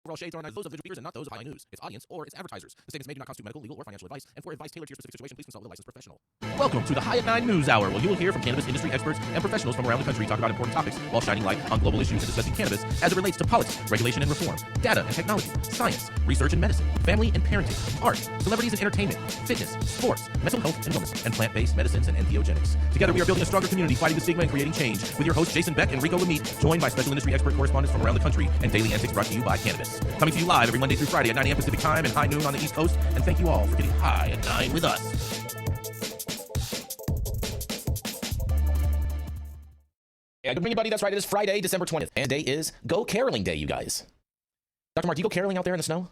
Overall shades are on those of visual peers and not those of high news. Its audience or its advertisers. The statements made do not constitute medical, legal, or financial advice. And for advice tailored to your specific situation, please consult with a licensed professional. Welcome to the High at 9 News Hour, where you will hear from cannabis industry experts and professionals from around the country talk about important topics while shining light on global issues and discussing cannabis as it relates to politics, regulation and reform, data and technology, science, research and medicine, family and parenting, art, celebrities and entertainment, fitness, sports, mental health and wellness, and plant-based medicines and entheogenics. Together, we are building a stronger community, fighting the stigma and creating change. With your hosts Jason Beck and Rico Lamite, joined by special industry expert correspondents from around the country, and daily antics brought to you by Cannabis. Coming to you live every Monday through Friday at 9 a.m. Pacific Time and high noon on the East Coast. And thank you all for getting high at 9 with us. Yeah, good morning, buddy. That's right. It is Friday, December 20th. And today is Go Caroling Day, you guys. Dr. Mark, do you go caroling out there in the snow?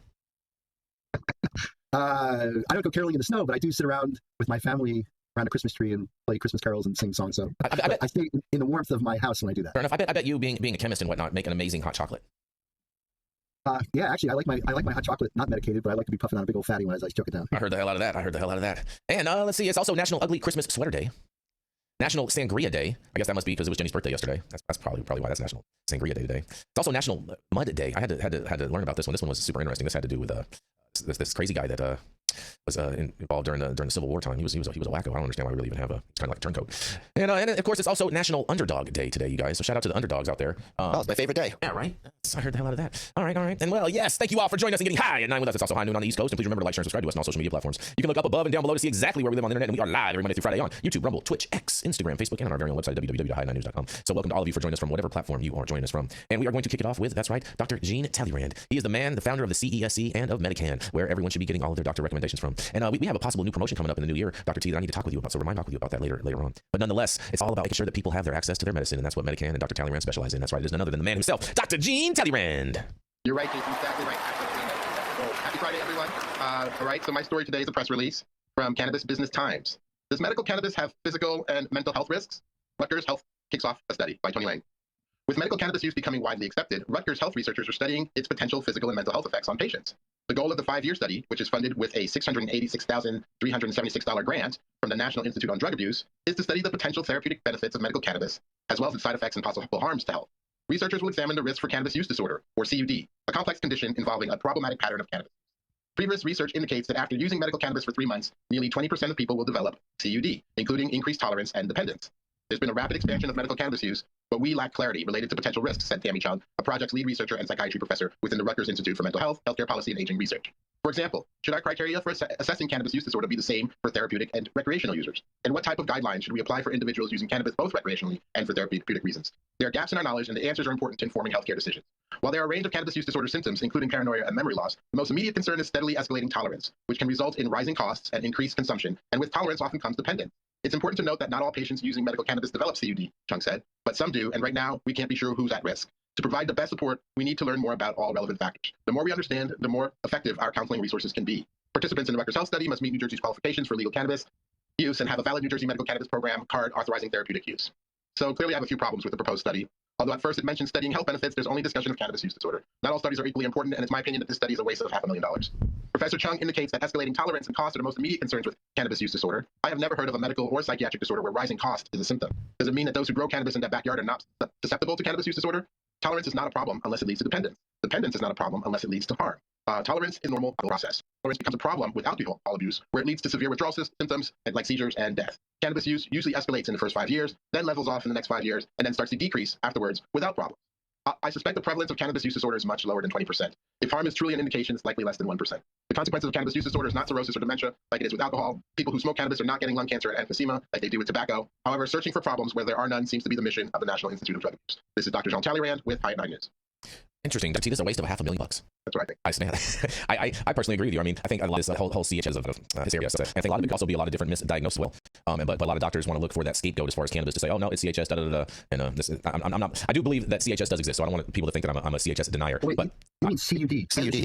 I don't go caroling in the snow, but I do sit around with my family around a Christmas tree and play Christmas carols and sing songs. So I stay in the warmth of my house when I do that. Fair enough. I bet you, being a chemist and whatnot, make an amazing hot chocolate. Yeah, actually, I like my hot chocolate not medicated, but I like to be puffing on a big old fatty when I choke it down. I heard the hell out of that. And let's see, it's also National Ugly Christmas Sweater Day, National Sangria Day. I guess that must be because it was Jenny's birthday yesterday. That's probably why that's National Sangria Day today. It's also National Mud Day. I had to learn about this one. This one was super interesting. This had to do with this crazy guy that was involved during the Civil War time. He was a wacko. I don't understand why we really even have it's kind of like a turncoat. And of course, it's also National Underdog Day today, you guys. So shout out to the underdogs out there. It's my favorite day. Yeah, right. I heard the hell out of that. All right. And well, yes, thank you all for joining us and getting high at 9 with us. It's also high noon on the East Coast. And please remember to like, share, and subscribe to us on all social media platforms. You can look up above and down below to see exactly where we live on the internet. And we are live every Monday through Friday on YouTube, Rumble, Twitch, X, Instagram, Facebook, and on our very own website, www.high9news.com. So welcome to all of you for joining us from whatever platform you are joining us from. And we are going to kick it off with, that's right, Dr. Gene Talleyrand. He is the founder of the CESC and of Medican, where everyone should be getting all of their doctor recommendations from. And we have a possible new promotion coming up in the new year, Dr. T, that I need to talk with you about. So remind me with you about that later on. But nonetheless, it's all about making sure that people have their access to their medicine, and that's what Medican and Dr. Talleyrand specialize in. That's right. It is none other than the man himself, Dr. Gene Talleyrand. You're right, Jason. Exactly right. So, happy Friday, everyone. All right. So my story today is a press release from Cannabis Business Times. Does medical cannabis have physical and mental health risks? Rutgers Health kicks off a study by Tony Lang. With medical cannabis use becoming widely accepted, Rutgers Health researchers are studying its potential physical and mental health effects on patients. The goal of the 5-year study, which is funded with a $686,376 grant from the National Institute on Drug Abuse, is to study the potential therapeutic benefits of medical cannabis, as well as its side effects and possible harms to health. Researchers will examine the risk for cannabis use disorder, or CUD, a complex condition involving a problematic pattern of cannabis. Previous research indicates that after using medical cannabis for 3 months, nearly 20% of people will develop CUD, including increased tolerance and dependence. There's been a rapid expansion of medical cannabis use, but we lack clarity related to potential risks, said Tammy Chung, a project's lead researcher and psychiatry professor within the Rutgers Institute for Mental Health, Healthcare Policy, and Aging Research. For example, should our criteria for assessing cannabis use disorder be the same for therapeutic and recreational users? And what type of guidelines should we apply for individuals using cannabis both recreationally and for therapeutic reasons? There are gaps in our knowledge, and the answers are important to informing healthcare decisions. While there are a range of cannabis use disorder symptoms, including paranoia and memory loss, the most immediate concern is steadily escalating tolerance, which can result in rising costs and increased consumption, and with tolerance often comes dependence. It's important to note that not all patients using medical cannabis develop CUD, Chung said, but some do, and right now, we can't be sure who's at risk. To provide the best support, we need to learn more about all relevant factors. The more we understand, the more effective our counseling resources can be. Participants in the Rutgers Health study must meet New Jersey's qualifications for legal cannabis use and have a valid New Jersey medical cannabis program card authorizing therapeutic use. So clearly I have a few problems with the proposed study. Although at first it mentions studying health benefits, there's only discussion of cannabis use disorder. Not all studies are equally important, and it's my opinion that this study is a waste of $500,000. Professor Chung indicates that escalating tolerance and cost are the most immediate concerns with cannabis use disorder. I have never heard of a medical or psychiatric disorder where rising cost is a symptom. Does it mean that those who grow cannabis in their backyard are not susceptible to cannabis use disorder? Tolerance is not a problem unless it leads to dependence. Dependence is not a problem unless it leads to harm. Tolerance is a normal process. Tolerance becomes a problem with alcohol abuse, where it leads to severe withdrawal symptoms like seizures and death. Cannabis use usually escalates in the first 5 years, then levels off in the next 5 years, and then starts to decrease afterwards without problems. I suspect the prevalence of cannabis use disorder is much lower than 20%. If harm is truly an indication, it's likely less than 1%. The consequences of cannabis use disorder is not cirrhosis or dementia, like it is with alcohol. People who smoke cannabis are not getting lung cancer and emphysema, like they do with tobacco. However, searching for problems where there are none seems to be the mission of the National Institute of Drug Abuse. This is Dr. Jean Talleyrand with High at 9 News. Interesting. Dr. T, this is a waste of $500,000. That's what I think. I personally agree with you. I mean, I think a lot of this whole CHS of his area. So I think a lot of it could also be a lot of different misdiagnosed. Well, but a lot of doctors want to look for that scapegoat as far as cannabis to say, oh no, it's CHS. Da da da. And I'm not. I do believe that CHS does exist. So I don't want people to think that I'm a CHS denier. Wait, but you mean CUD? CUD.